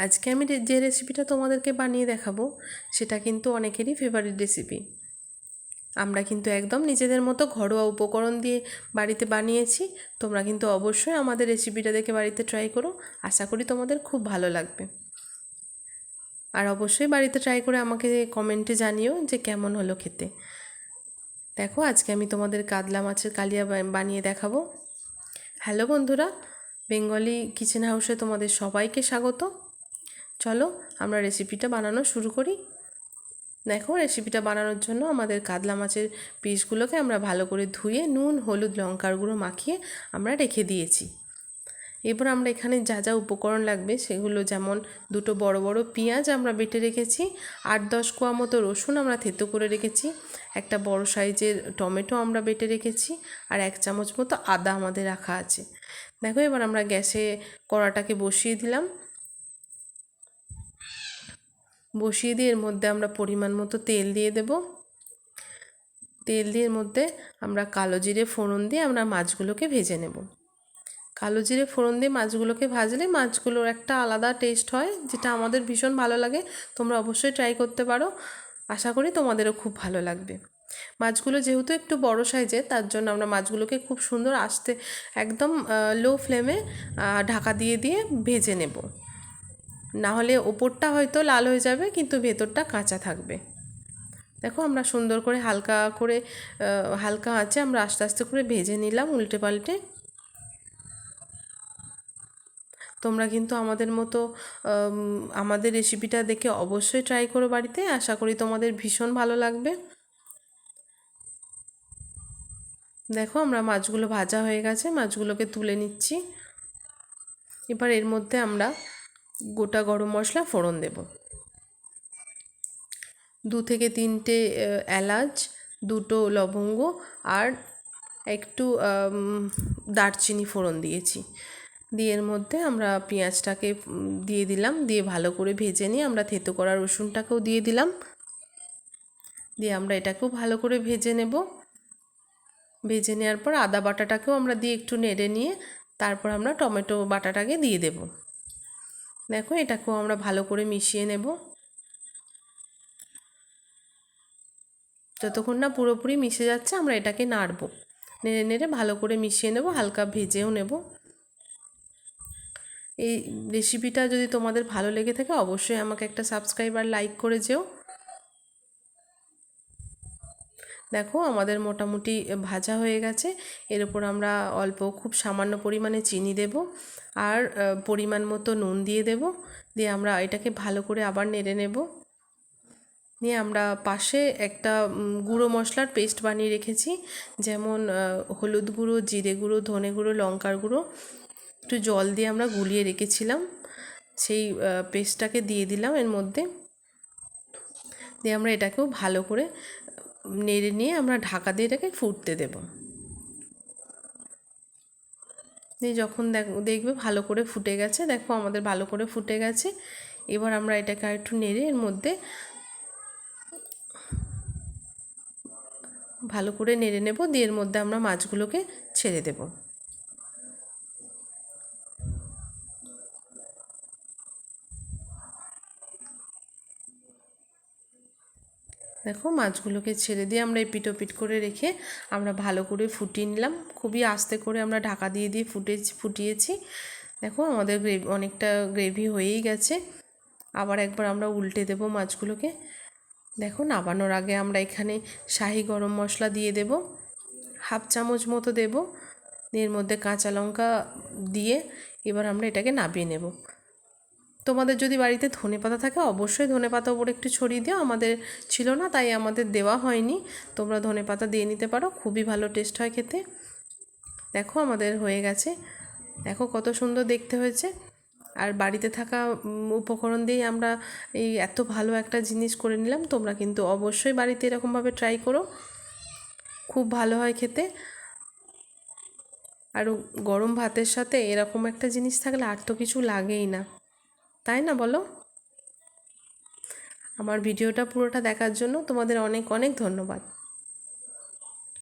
আজকে আমি যে রেসিপিটা তোমাদেরকে বানিয়ে দেখাবো সেটা কিন্তু অনেকেরই ফেভারিট রেসিপি। আমরা কিন্তু একদম নিজেদের মতো ঘরোয়া উপকরণ দিয়ে বাড়িতে বানিয়েছি। তোমরা কিন্তু অবশ্যই আমাদের রেসিপিটা দেখে বাড়িতে ট্রাই করো, আশা করি তোমাদের খুব ভালো লাগবে। আর অবশ্যই বাড়িতে ট্রাই করে আমাকে কমেন্টে জানিও যে কেমন হলো খেতে। দেখো আজকে আমি তোমাদের কাতলা মাছের কালিয়া বানিয়ে দেখাবো। হ্যালো বন্ধুরা, বেঙ্গলি কিচেন হাউসে তোমাদের সবাইকে স্বাগত। চলো আমরা রেসিপিটা বানানো শুরু করি। দেখো রেসিপিটা বানানোর জন্য আমাদের কাতলা মাছের পিসগুলোকে আমরা ভালো করে ধুয়ে নুন হলুদ লঙ্কার গুঁড়ো মাখিয়ে আমরা রেখে দিয়েছি। এরপর আমরা এখানে যা যা উপকরণ লাগবে সেগুলো, যেমন দুটো বড় বড় পেঁয়াজ আমরা বেটে রেখেছি, 8-10 কোয়া মতো রসুন আমরা থেতো করে রেখেছি, একটা বড় সাইজের টমেটো আমরা বেটে রেখেছি, আর 1 চামচ মতো আদা আমাদের রাখা আছে। দেখো এবার আমরা গ্যাসে কড়াটাকে বসিয়ে দিলাম। বসিয়ে দিয়ে এর মধ্যে আমরা পরিমাণ মতো তেল দিয়ে দেব। তেল দিয়ে এর মধ্যে আমরা কালো জিরে ফোড়ন দিয়ে আমরা মাছগুলোকে ভেজে নেব। কালো জিরে ফোড়ন দিয়ে মাছগুলোকে ভাজলে মাছগুলোর একটা আলাদা টেস্ট হয়, যেটা আমাদের ভীষণ ভালো লাগে। তোমরা অবশ্যই ট্রাই করতে পারো, আশা করি তোমাদেরও খুব ভালো লাগবে। মাছগুলো যেহেতু একটু বড় সাইজের, তার জন্য আমরা মাছগুলোকে খুব সুন্দর আস্তে একদম লো ফ্লেমে ঢাকা দিয়ে দিয়ে ভেজে নেব। না হলে ওপরটা হয়তো লাল হয়ে যাবে কিন্তু ভেতরটা কাঁচা থাকবে। দেখো আমরা সুন্দর করে হালকা আঁচে আমরা আস্তে আস্তে করে ভেজে নিলাম উল্টে পাল্টে। তোমরা কিন্তু আমাদের মতো আমাদের রেসিপিটা দেখে অবশ্যই ট্রাই করো বাড়িতে, আশা করি তোমাদের ভীষণ ভালো লাগবে। দেখো আমরা মাছগুলো ভাজা হয়ে গেছে, মাছগুলোকে তুলে নিচ্ছি। এবার এর মধ্যে আমরা গোটা গরম মশলা ফোড়ন দেব। 2 থেকে 3টে এলাচ, 2টো লবঙ্গ আর একটু দারচিনি ফোড়ন দিয়েছি। দিয়ে এর মধ্যে আমরা পেঁয়াজটাকে দিয়ে দিলাম, দিয়ে ভালো করে ভেজে নিয়ে আমরা থেতো করা রসুনটাকেও দিয়ে দিলাম। দিয়ে আমরা এটাকেও ভালো করে ভেজে নেব। ভেজে নেওয়ার পর আদা বাটাটাকেও আমরা দিয়ে একটু নেড়ে নিয়ে তারপর আমরা টমেটো বাটাটাকে দিয়ে দেব। দেখো এটাকেও আমরা ভালো করে মিশিয়ে নেব। যতক্ষণ না পুরোপুরি মিশে যাচ্ছে আমরা এটাকে নাড়ব, নেড়ে নেড়ে ভালো করে মিশিয়ে নেব, হালকা ভেজেও নেব। এই রেসিপিটা যদি তোমাদের ভালো লেগে থাকে অবশ্যই আমাকে একটা সাবস্ক্রাইব আর লাইক করে যেও। দেখো আমাদের মোটামুটি ভাজা হয়ে গেছে। এর উপর আমরা খুব সামান্য পরিমাণে চিনি দেব আর পরিমাণ মতো নুন দিয়ে দেব। দিয়ে আমরা এটাকে ভালো করে আবার নেড়ে নেব। নিয়ে আমরা পাশে একটা গুঁড়ো মশলার পেস্ট বানিয়ে রেখেছি, যেমন হলুদ গুঁড়ো, জিরে গুঁড়ো, ধনে গুঁড়ো, লঙ্কার গুঁড়ো, একটু জল দিয়ে আমরা গুলিয়ে রেখেছিলাম। সেই পেস্টটাকে দিয়ে দিলাম এর মধ্যে। দিয়ে আমরা এটাকেও ভালো করে নেড়ে নিয়ে আমরা ঢাকা দিয়ে এটাকে ফুটতে দেব। দিয়ে যখন দেখবে ভালো করে ফুটে গেছে, দেখো আমাদের ভালো করে ফুটে গেছে। এবার আমরা এটাকে আর একটু নেড়ে এর মধ্যে ভালো করে নেড়ে নেব। দিয়ে এর মধ্যে আমরা মাছগুলোকে ছেড়ে দেব। দেখো মাছগুলোকে ছেড়ে দিয়ে আমরা এপিট ওপিট করে রেখে আমরা ভালো করে ফুটিয়ে নিলাম। খুবই আস্তে করে আমরা ঢাকা দিয়ে দিয়ে ফুটিয়েছি। দেখো আমাদের অনেকটা গ্রেভি হয়েই গেছে। আবার একবার আমরা উল্টে দেব মাছগুলোকে। দেখো নামানোর আগে আমরা এখানে শাহি গরম মশলা দিয়ে দেব, 1/2 চামচ মতো দেব। এর মধ্যে কাঁচা লঙ্কা দিয়ে এবার আমরা এটাকে নামিয়ে নেব। তোমাদের যদি বাড়িতে ধনেপাতা থাকে অবশ্যই ধনেপাতা উপরে একটু ছড়িয়ে দিও। আমাদের ছিল না তাই আমাদের দেওয়া হয়নি, তোমরা ধনেপাতা দিয়ে নিতে পারো, খুবই ভালো টেস্ট হয় খেতে। দেখো আমাদের হয়ে গেছে, দেখো কত সুন্দর দেখতে হয়েছে। আর বাড়িতে থাকা উপকরণ দিয়েই আমরা এই এত ভালো একটা জিনিস করে নিলাম। তোমরা কিন্তু অবশ্যই বাড়িতে এরকমভাবে ট্রাই করো, খুব ভালো হয় খেতে। আর গরম ভাতের সাথে এরকম একটা জিনিস থাকলে আর তো কিছু লাগেই না, তাই না বলো? আমার ভিডিওটা পুরোটা দেখার জন্য তোমাদের অনেক অনেক ধন্যবাদ।